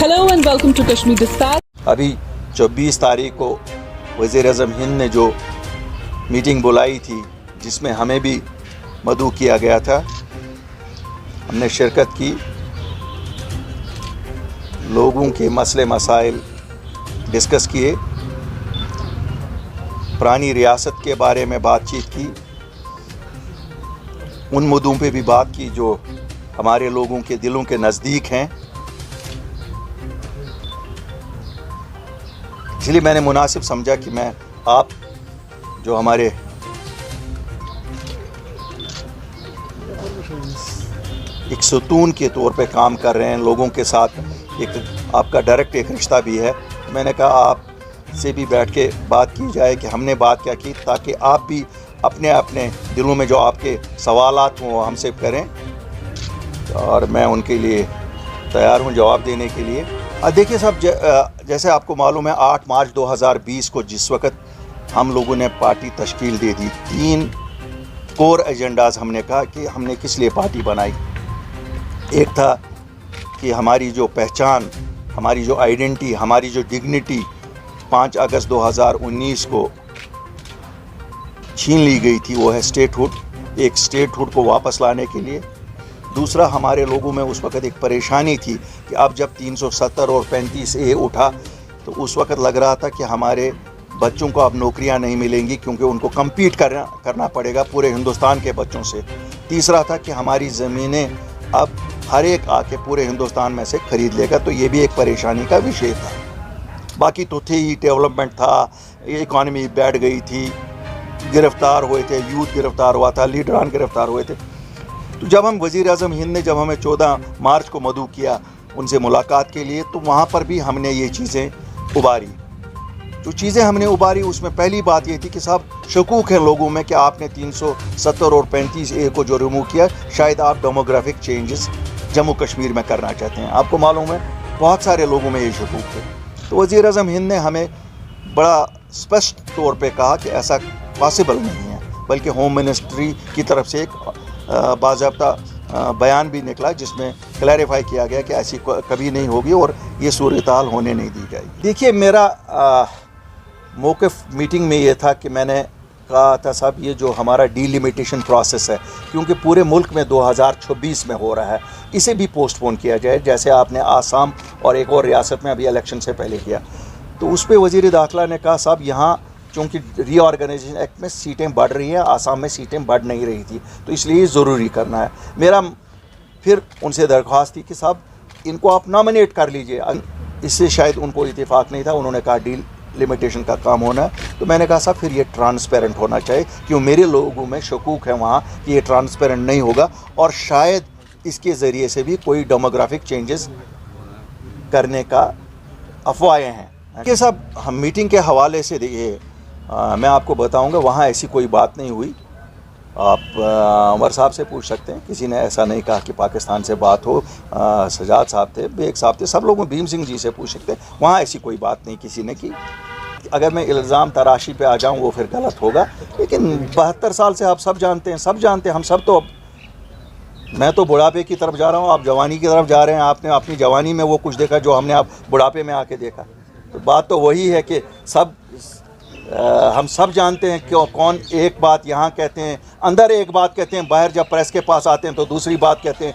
Hello and welcome to Kashmir Dispatch. अभी 24 तारीख को वज़ीर-ए-आज़म हिंद ने जो मीटिंग बुलाई थी जिसमें हमें भी मदऊ किया गया था, हमने शिरकत की, लोगों के मसले मसाइल डिस्कस किए, पुरानी रियासत के बारे में बातचीत की, उन मुद्दों पे भी बात की जो हमारे लोगों के दिलों के नज़दीक हैं। इसलिए मैंने मुनासिब समझा कि मैं आप जो हमारे एक सुतून के तौर पे काम कर रहे हैं, लोगों के साथ एक आपका डायरेक्ट एक रिश्ता भी है, मैंने कहा आप से भी बैठ के बात की जाए कि हमने बात क्या की, ताकि आप भी अपने अपने दिलों में जो आपके सवालात हों हमसे करें, और मैं उनके लिए तैयार हूं जवाब देने के लिए। देखिए साहब, जैसे आपको मालूम है 8 मार्च 2020 को जिस वक्त हम लोगों ने पार्टी तश्कील दे दी, 3 कोर एजेंडाज हमने कहा कि हमने किस लिए पार्टी बनाई। एक था कि हमारी जो पहचान, हमारी जो आइडेंटिटी, हमारी जो डिग्निटी 5 अगस्त 2019 को छीन ली गई थी, वो है स्टेटहुड, एक स्टेटहुड को वापस लाने के लिए। दूसरा, हमारे लोगों में उस वक़्त एक परेशानी थी कि अब जब 370 और 35A उठा तो उस वक़्त लग रहा था कि हमारे बच्चों को अब नौकरियां नहीं मिलेंगी, क्योंकि उनको कम्पीट करना पड़ेगा पूरे हिंदुस्तान के बच्चों से। तीसरा था कि हमारी ज़मीनें अब हर एक आके पूरे हिंदुस्तान में से ख़रीद लेगा, तो ये भी एक परेशानी का विषय था। बाकी तो थे ही, डेवलपमेंट था, इकॉनमी बैठ गई थी, गिरफ़्तार हुए थे, यूथ गिरफ़्तार हुआ था, लीडरान गिरफ़्तार हुए थे। तो जब हम वज़ीर-ए-आज़म हिंद ने जब हमें 14 मार्च को मदऊ किया उनसे मुलाकात के लिए, तो वहाँ पर भी हमने ये चीज़ें उबारी। जो चीज़ें हमने उबारी उसमें पहली बात ये थी कि साहब शकूक है लोगों में कि आपने 370 और 35A को जो रिमूव किया, शायद आप डेमोग्राफिक चेंजेस जम्मू कश्मीर में करना चाहते हैं। आपको मालूम है बहुत सारे लोगों में ये शकूक थे। तो वज़ीर-ए-आज़म हिंद ने हमें बड़ा स्पष्ट तौर पे कहा कि ऐसा पॉसिबल नहीं है, बल्कि होम मिनिस्ट्री की तरफ से एक बाज़ाब्ता बयान भी निकला जिसमें क्लैरिफाई किया गया कि ऐसी कभी नहीं होगी और ये सूरत-ए-हाल होने नहीं दी जाएगी। देखिए, मेरा मौक़िफ़ मीटिंग में ये था कि मैंने कहा था साहब ये जो हमारा डिलिमिटेशन प्रोसेस है, क्योंकि पूरे मुल्क में 2026 में हो रहा है, इसे भी पोस्टपोन किया जाए, जैसे आपने आसाम और एक और रियासत में अभी इलेक्शन से पहले किया। तो उस पर वज़ीर दाखिला ने कहा साहब यहाँ चूँकि रीऑर्गेनाइजेशन एक्ट में सीटें बढ़ रही हैं, आसाम में सीटें बढ़ नहीं रही थी, तो इसलिए ज़रूरी करना है। मेरा फिर उनसे दरख्वास्त थी कि साहब इनको आप नॉमिनेट कर लीजिए, इससे शायद उनको इत्तेफाक नहीं था, उन्होंने कहा डील लिमिटेशन का काम होना है। तो मैंने कहा साहब फिर ये ट्रांसपेरेंट होना चाहिए, क्यों मेरे लोगों में शकूक है वहाँ कि ये ट्रांसपेरेंट नहीं होगा और शायद इसके ज़रिए से भी कोई डेमोग्राफिक चेंजेस करने का अफवाहें हैं कि साहब हम मीटिंग के हवाले से देखिए मैं आपको बताऊंगा वहाँ ऐसी कोई बात नहीं हुई। आप उमर साहब से पूछ सकते हैं, किसी ने ऐसा नहीं कहा कि पाकिस्तान से बात हो। सजाद साहब थे, बेग साहब थे, सब लोगों, भीम सिंह जी से पूछ सकते हैं, वहाँ ऐसी कोई बात नहीं किसी ने की। अगर मैं इल्ज़ाम तराशी पे आ जाऊँ वो फिर गलत होगा, लेकिन 72 साल से आप सब जानते हैं, हम सब तो अब मैं तो बुढ़ापे की तरफ जा रहा हूँ, आप जवानी की तरफ जा रहे हैं। आपने अपनी जवानी में वो कुछ देखा जो हमने आप बुढ़ापे में आके देखा। तो बात तो वही है कि हम सब जानते हैं क्यों कौन एक बात यहाँ कहते हैं, अंदर एक बात कहते हैं, बाहर जब प्रेस के पास आते हैं तो दूसरी बात कहते हैं।